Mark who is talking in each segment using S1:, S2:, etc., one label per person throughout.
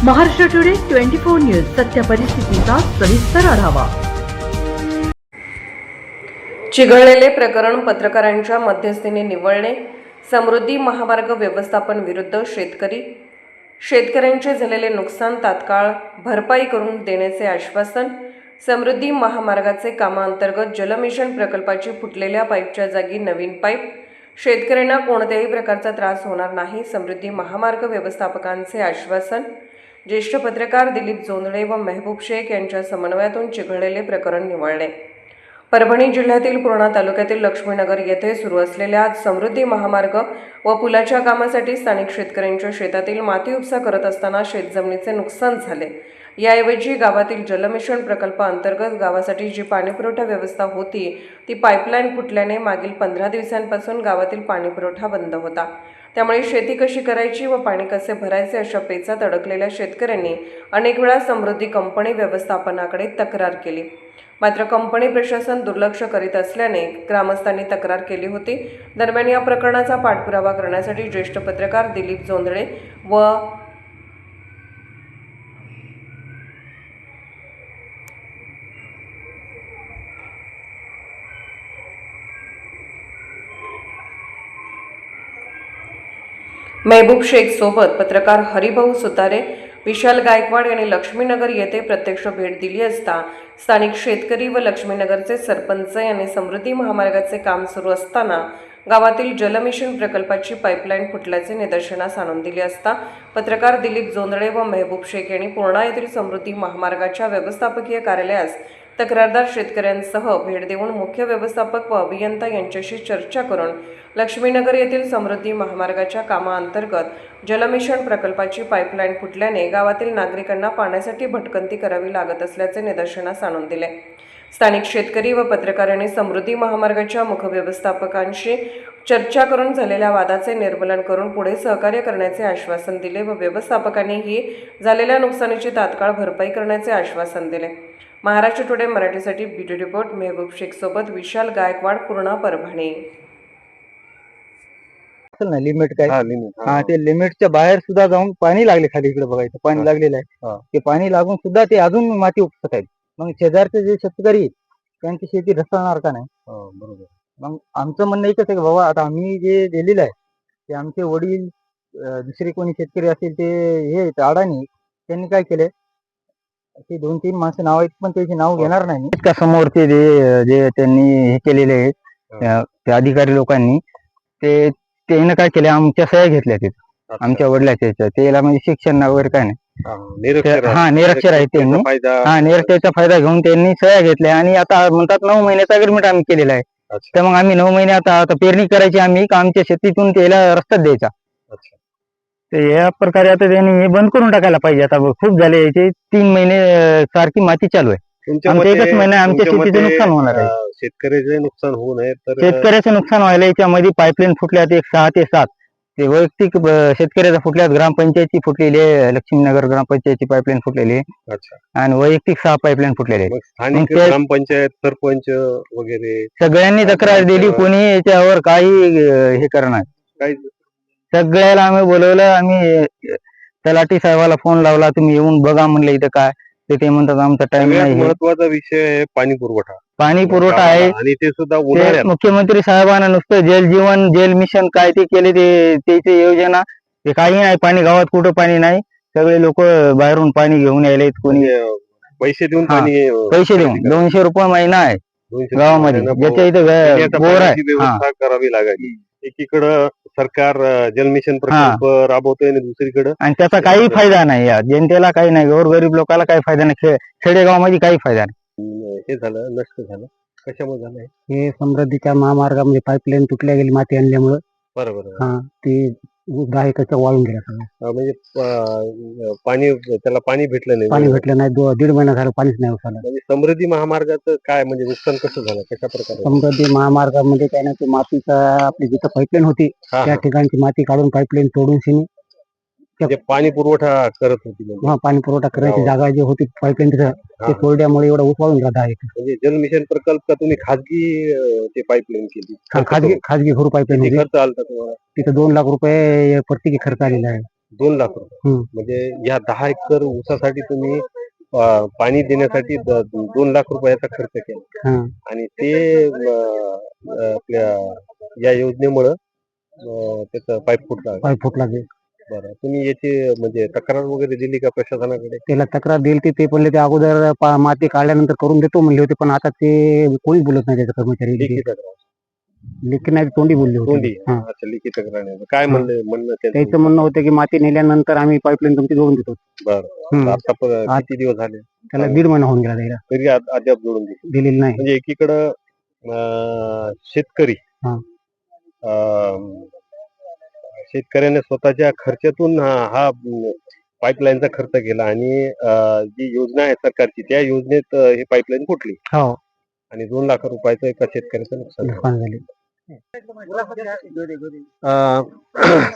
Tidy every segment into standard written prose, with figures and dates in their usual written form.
S1: Maharashtra today 24 news सत्य परिस्थितीचा सविस्तर आढावा।
S2: चिघळलेले प्रकरण पत्रकारांच्या मध्यस्थीने निवळणे, समृद्धी महामार्ग व्यवस्थापन विरुद्ध शेतकऱ्यांचे झालेले नुकसान तात्काळ भरपाई करून देण्याचे आश्वासन, समृद्धी महामार्गाचे कामांतर्गत जलमिशन प्रकल्पाची फुटलेल्या पाईपच्या जागी नवीन पाईप, शेतकऱ्यांना कोणत्याही प्रकारचा त्रास होणार नाही, समृद्धी महामार्ग व्यवस्थापकांचे आश्वासन। ज्येष्ठ पत्रकार दिलीप जोंधळे व मेहबूब शेख यांच्या समन्वयातून चिघळलेले प्रकरण निवळले। परभणी जिल्ह्यातील पूर्णा तालुक्यातील लक्ष्मीनगर येथे सुरू असलेल्या समृद्धी महामार्ग व पुलाच्या कामासाठी स्थानिक शेतकऱ्यांच्या शेतातील माती उपसा करत असताना शेतजमिनीचे नुकसान झाले। याऐवजी गावातील जलमिशन प्रकल्प अंतर्गत गावासाठी जी पाणीपुरवठा व्यवस्था होती ती पाईपलाईन फुटल्याने मागील 15 दिवसांपासून गावातील पाणीपुरवठा बंद होता। त्यामुळे शेती कशी करायची व पाणी कसे भरायचे अशा पेचात अडकलेल्या शेतकऱ्यांनी अनेक वेळा समृद्धी कंपनी व्यवस्थापनाकडे तक्रार केली, मात्र कंपनी प्रशासन दुर्लक्ष करीत असल्याने ग्रामस्थांनी तक्रार केली होती। दरम्यान या प्रकरणाचा पाठपुरावा करण्यासाठी ज्येष्ठ पत्रकार दिलीप जोंधळे व मेहबूब शेख सोबत पत्रकार हरिभाऊ सुतारे, विशाल गायकवाड यांनी लक्ष्मीनगर येथे प्रत्यक्ष भेट दिली असता स्थानिक शेतकरी व लक्ष्मीनगरचे सरपंच यांनी समृद्धी महामार्गाचे काम सुरू असताना गावातील जलमिशन प्रकल्पाची पाईपलाईन फुटल्याचे निदर्शनास आणून दिले असता पत्रकार दिलीप जोंधळे व मेहबूब शेख यांनी पूर्णा येथील समृद्धी महामार्गाच्या व्यवस्थापकीय कार्यालयास तक्रारदार शेतकऱ्यांसह भेट देऊन मुख्य व्यवस्थापक व अभियंता यांच्याशी चर्चा करून लक्ष्मीनगर येथील समृद्धी महामार्गाच्या कामाअंतर्गत जलमिशन प्रकल्पाची पाईपलाईन फुटल्याने गावातील नागरिकांना पाण्यासाठी भटकंती करावी लागत असल्याचे निदर्शनास आणून दिले। स्थानिक शेतकरी व पत्रकारांनी समृद्धी महामार्गाच्या मुख्य व्यवस्थापकांशी चर्चा करून झालेल्या वादाचे निर्मूलन करून पुढे सहकार्य करण्याचे आश्वासन दिले व व्यवस्थापकांनीही झालेल्या नुकसानीची तात्काळ भरपाई करण्याचे आश्वासन दिले। महाराष्ट्र टुडे मराठीसाठी ब्युटी रिपोर्ट मेहबूब शेख सोबत विशाल गायकवाड, पूर्णा, परभणी।
S3: लिमिट काय ते लिमिटच्या बाहेर सुद्धा जाऊन पाणी लागले, खाली इकडे बघायचं पाणी लागलेलं आहे। ते पाणी लागून सुद्धा ते अजून माती उपसत आहेत। मग शेजारचे जे शेतकरी त्यांची शेती ढसळणार का नाही? बरोबर। मग आमचं म्हणणं एकच आहे की बाबा आता आम्ही जे दिलेलं आहे ते आमचे वडील, दुसरे कोणी शेतकरी असतील ते हे अडाणी त्यांनी काय केले, ते 2-3 माणसं नाव आहेत पण त्याची नाव घेणार नाही का समोरचे जे त्यांनी हे केलेले आहेत त्या अधिकारी लोकांनी त्याने काय केले, आमच्या सह्या घेतल्या तिथं आमच्या वडिलाच्या त्याला म्हणजे शिक्षण वगैरे काय नाही, निरक्षर आहे त्यांनी, निरक्षरचा फायदा घेऊन त्यांनी सह्या घेतल्या आणि आता म्हणतात 9 महिन्याचा अग्रीमेंट आम्ही केलेला आहे। तर मग आम्ही 9 महिने आता पेरणी करायची, आम्ही का आमच्या शेतीतून त्याला रस्ता द्यायचा। तर या प्रकारे आता त्यांनी हे बंद करून टाकायला पाहिजे। आता खूप झाले, याचे 3 महिने सारखी माती चालू आहे। आमच्या एकच महिना आमच्या शेतीचं नुकसान होणार आहे।
S4: शेतकऱ्याचे नुकसान होऊ नये तर
S3: शेतकऱ्याचं नुकसान व्हायला याच्यामध्ये पाईपलाईन फुटल्यात 6 ते 7 ते वैयक्तिक शेतकऱ्याचा फुटल्यात, ग्रामपंचायतची फुटलेली आहे, लक्ष्मीनगर ग्रामपंचायतची पाईपलाईन फुटलेली आहे आणि वैयक्तिक 6 पाईपलाईन फुटलेले आहे।
S4: ग्रामपंचायत, सरपंच वगैरे
S3: सगळ्यांनी तक्रार दिली, कोणी याच्यावर काही हे करणार
S4: काही
S3: सगळ्याला आम्ही बोलवलं, आम्ही तलाठी साहेबाला फोन लावला, तुम्ही येऊन बघा म्हणलं इथं काय, ते म्हणतात आमचा टाइम नाही।
S4: महत्वाचा विषय आहे पाणी पुरवठा
S3: आहे
S4: आणि ते सुद्धा उन्हाळ्यात
S3: मुख्यमंत्री साहेबांना नुसतं जल जीवन, जल मिशन काय ते केले, त्याची योजना ते काही नाही। पाणी गावात कुठं पाणी नाही, सगळे लोक बाहेरून पाणी घेऊन यायले, कोणी
S4: पैसे देऊन
S3: 200 रुपये महिना आहे गावामध्ये, ज्याच्या इथं बोर आहे,
S4: व्यवस्था करावी लागेल। एकीकडं सरकार जलमिशन प्रकल्प राबवतोय आणि दुसरीकडे
S3: आणि त्याचा काही फायदा नाही, या जनतेला काही नाही, गोरगरीब लोकांना काही फायदा नाही, खेडेगावामध्ये काही फायदा नाही।
S4: हे झालं, नष्ट झालं, कशामुळे झालं
S5: हे समृद्धीच्या महामार्गामध्ये पाईपलाईन तुटल्या गेली माती आणल्यामुळे।
S4: बरोबर।
S5: ते 10 एकरचा वाळून गेला सगळं,
S4: म्हणजे त्याला पाणी भेटलं नाही,
S5: 1.5 महिना झाला पाणीच नाही उसाला।
S4: म्हणजे समृद्धी महामार्गाचं काय म्हणजे नुकसान कसं झालं, कशा प्रकारे?
S5: समृद्धी महामार्गामध्ये काय ना, ते मातीचा आपली जिथं पाईपलाईन होती त्या ठिकाणची माती काढून पाईपलाईन तोडून शिनी
S4: पाणी पुरवठा करत होती,
S5: पाणी पुरवठा करण्याची जागा जी होती पाईपलाईन ते तोडल्यामुळे एवढा ऊस वाळून गेला 10 एकर।
S4: म्हणजे जलमिशन प्रकल्प का तुम्ही खाजगी ते पाईपलाईन केली?
S5: खाजगी घरू पाईपलाईन
S4: खर्च आला तुम्हाला?
S5: तिथं 2 लाख रुपये प्रत्येकी खर्च आलेला आहे।
S4: 2 लाख रुपये म्हणजे या 10 एकर ऊसासाठी तुम्ही पाणी देण्यासाठी 2 लाख रुपयाचा खर्च केला आणि ते आपल्या या योजनेमुळं त्याचं पाईप फुटला. बरं, तुम्ही याची म्हणजे तक्रार वगैरे दिली का प्रशासनाकडे?
S5: त्याला तक्रार दिली ते म्हणले ते अगोदर माती काढल्यानंतर करून देतो म्हणले होते, पण आता ते कोणी बोलत नाही त्याच्या कर्मचारी.
S4: लेखी तक्रार
S5: लिखी नाही, तोंडी बोलले होते.
S4: तोंडी. अच्छा, लेखी तक्रार नाही. काय म्हणणं
S5: त्याचं म्हणणं होतं की माती नेल्यानंतर आम्ही पाईपलाईन तुमची जोडून देतो.
S4: बरं, आता किती दिवस झाले?
S5: त्याला 1.5 महिना होऊन गेला द्यायला,
S4: तरी अद्याप जोडून
S5: दिलेली नाही.
S4: म्हणजे एकीकडं शेतकरी शेतकऱ्याने स्वतःच्या खर्चातून हा पाईपलाईनचा खर्च केला आणि जी योजना आहे सरकारची त्या योजनेत ही पाईपलाईन फुटली आणि 2 लाख रुपयाचं एका शेतकऱ्याचं नुकसान झाले.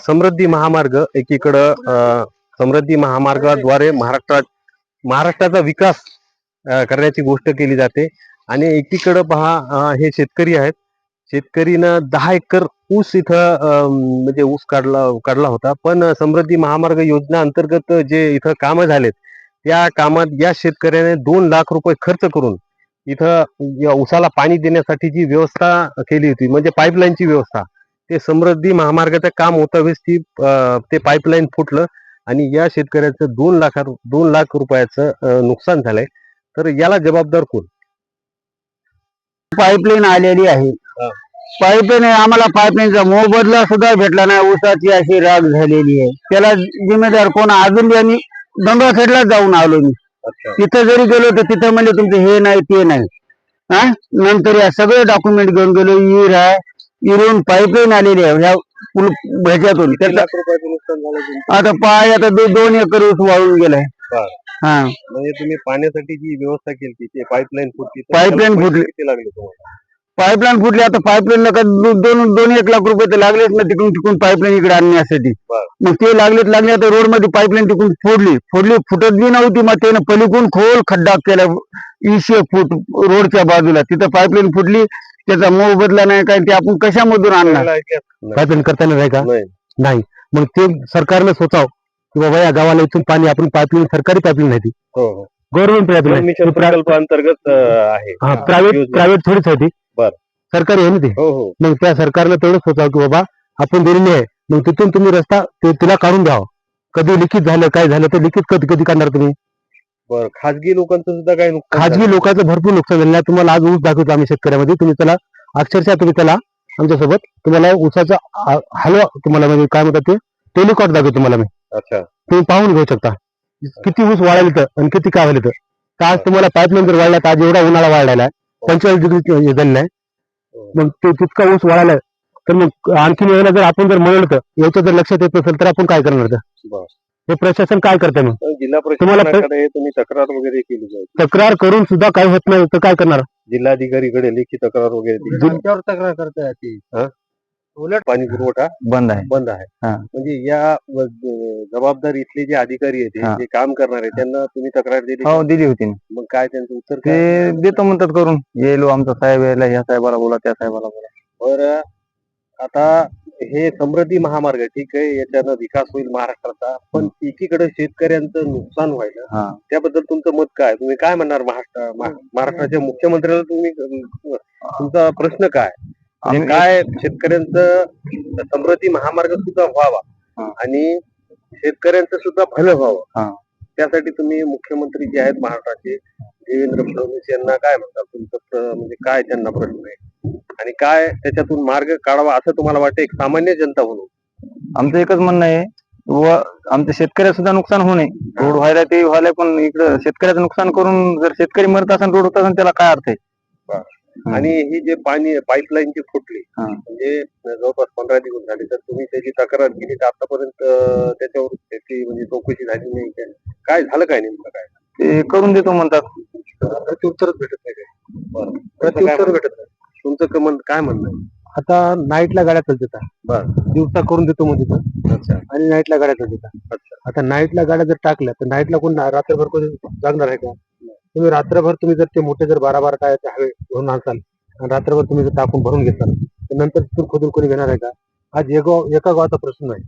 S4: समृद्धी महामार्ग एकीकडं समृद्धी महामार्गाद्वारे महाराष्ट्राचा विकास करण्याची गोष्ट केली जाते आणि एकीकडं पहा हे शेतकरी आहेत. शेतकरीनं 10 एकर ऊस इथं म्हणजे ऊस काढला होता, पण समृद्धी महामार्ग योजना अंतर्गत जे इथं कामं झालेत त्या कामात या शेतकऱ्याने 2 लाख रुपये खर्च करून इथं या ऊसाला पाणी देण्यासाठी जी व्यवस्था केली होती म्हणजे पाईपलाईनची व्यवस्था, ते समृद्धी महामार्गाचं काम होता वेळेस ते पाईपलाईन फुटलं आणि या शेतकऱ्याचं 2 लाख रुपयाचं नुकसान झालंय. तर याला जबाबदार कोण?
S5: पाईपलाईन आलेली आहे, पाईपलाईन आम्हाला पाईपलाईनचा मोबदला सुद्धा भेटला नाही. ऊसाची अशी राग झालेली आहे, त्याला जिम्मेदार कोण? अजून यांनी गंगा साईडला जाऊन आलो मी, तिथं जरी गेलो तर तिथं म्हणजे तुमचं हे नाही ते नाही. नंतर या सगळे डॉक्युमेंट घेऊन गेलो. इरून पाईपलाईन आलेली आहे ह्या ह्याच्यातून. आता पाय आता 2 एकर ऊस वाळून गेलाय.
S4: म्हणजे तुम्ही पाण्यासाठी जी व्यवस्था केली ते पाईपलाईन फुटली. किती लागले तुम्हाला?
S5: पाईपलाईन फुटली. आता पाईपलाईनला का 2-1 लाख रुपये तर लागलेच ना तिकडून पाईपलाईन इकडे आणण्यासाठी. मग ते लागले आता रोड मध्ये पाईपलाईन तिकडून फुटत बी नव्हती. मग त्यानं पलीकडून खोल खड्डा केला 20 फूट रोडच्या बाजूला, तिथं पाईपलाईन फुटली. त्याचा मोबदला नाही काय, ते आपण कशामधून आणणार?
S3: पाईपलाईन करताना नाही का? नाही. मग ते सरकारनं सोचाव की बाबा या गावाला इथून पाणी आपण पाईपलाईन सरकारी पाईपलाईन नाही ती, गव्हर्नमेंट पाईपलाईन
S4: प्रकल्प अंतर्गत आहे,
S3: प्रायव्हेट थोडीच आहे ती, सरकारी आहे ना ती. मग त्या सरकारनं तेवढं सोचावं की बाबा आपण दिलेली आहे, मग तिथून तुम्ही रस्ता तिला काढून द्यावं. कधी लिखित झालं काय झालं तर लिखित कधी काढणार तुम्ही?
S4: बरं, खाजगी लोकांचं सुद्धा काय नुकसान?
S3: खाजगी लोकांचं भरपूर नुकसान झालेलं आहे. तुम्हाला आज ऊस दाखवतो आम्ही शेतकऱ्यामध्ये, तुम्ही त्याला अक्षरशः तुम्ही त्याला आमच्यासोबत तुम्हाला ऊसाचा हलवा तुम्हाला म्हणजे काय म्हणतात ते टेलिकॉट दाखवतो तुम्हाला मी.
S4: अच्छा,
S3: तुम्ही पाहून घेऊ शकता किती ऊस वाढायला तर आणि किती काय व्हायला तर. आज तुम्हाला पाईपलाईन जर वाढला तर आज एवढा उन्हाळा वाढलेला आहे, 45 डिग्री झालेला आहे. मग ते तितका ऊस वाढायला तर मग आणखी वेळेला जर आपण जर म्हणलं तर याचं जर लक्षात येत नसेल तर आपण काय करणार? तर हे प्रशासन काय करते? मग
S4: जिल्हा प्रशासनाकडे तुम्ही तक्रार वगैरे केली जाईल?
S3: तक्रार करून सुद्धा काय होत नाही तर काय करणार?
S4: जिल्हाधिकारीकडे लेखी तक्रार वगैरे
S3: तक्रार करता येते.
S4: उलट पाणी पुरवठा
S3: बंद आहे.
S4: म्हणजे या जबाबदार इथले जे अधिकारी आहेत जे काम करणारे त्यांना तुम्ही तक्रार दिली?
S3: हो, दिली होती.
S4: मग काय त्यांचं उत्तर?
S3: ते देतो म्हणतात करून, येलो आमचा साहेब यायला, ह्या साहेबाला बोला त्या साहेबाला बोला.
S4: बरं, आता हे समृद्धी महामार्ग ठीक आहे, याच्यानं विकास होईल महाराष्ट्राचा, पण एकीकडे शेतकऱ्यांचं नुकसान व्हायला, त्याबद्दल तुमचं मत काय? तुम्ही काय म्हणणार? महाराष्ट्राच्या मुख्यमंत्र्याला तुम्ही तुमचा प्रश्न काय? म्हणजे काय शेतकऱ्यांचं समृद्धी महामार्ग सुद्धा व्हावा आणि शेतकऱ्यांचं सुद्धा भलं व्हावं, त्यासाठी तुम्ही मुख्यमंत्री जे आहेत महाराष्ट्राचे देवेंद्र फडणवीस यांना काय म्हणतात? तुमचं म्हणजे काय त्यांना प्रश्न आहे आणि काय त्याच्यातून मार्ग काढावा असं तुम्हाला वाटतं एक सामान्य जनता म्हणून?
S3: आमचं एकच म्हणणं आहे, व आमच्या शेतकऱ्याचं सुद्धा नुकसान होऊ नये. रोड व्हायला ते व्हायला, पण इकडं शेतकऱ्याचं नुकसान करून जर शेतकरी मरत असेल रोड होत असेल त्याला काय अर्थ आहे?
S4: आणि ही जे पाणी पाईपलाईनची फुटली म्हणजे जवळपास 15 दिवस झाले, तर तुम्ही त्याची तक्रार केली तर आतापर्यंत त्याच्यावर त्याची म्हणजे चौकशी झाली नाही? काय झालं काय नेमकं? काय
S3: ते करून देतो म्हणतात,
S4: प्रत्युत्तरच भेटत नाही काय? प्रत्युत्तर भेटत नाही. तुमचं काय म्हणणं आहे?
S3: आता नाईटला गाड्या चालतात, दिवसा करून देतो म्हणजे.
S4: अच्छा,
S3: आणि नाईटला गाड्या चालतात.
S4: अच्छा.
S3: आता नाईटला गाड्या जर टाकल्या तर नाईटला कोण रात्रभर कोणी जागणार आहे का? तुम्ही रात्रभर तुम्ही जर ते मोठे जर 12 टायरचे हवे भरून आणसाल आणि रात्रभर तुम्ही जर टाकून भरून घेताल तर नंतर तिथून खोदून कोणी घेणार आहे का? आज एका गावाचा प्रश्न आहे,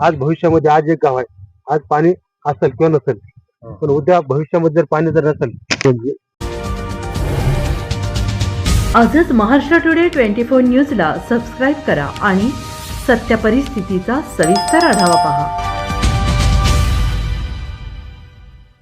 S6: आज भविष्यामध्ये आज एक गाव आहे, आज पाणी असेल किंवा नसेल, पण उद्या भविष्यामध्ये जर पाणी जर नसेल म्हणजे
S1: आजच महाराष्ट्र टुडे 24 न्यूजला सबस्क्राईब करा आणि सत्य परिस्थितीचा सविस्तर आढावा पहा.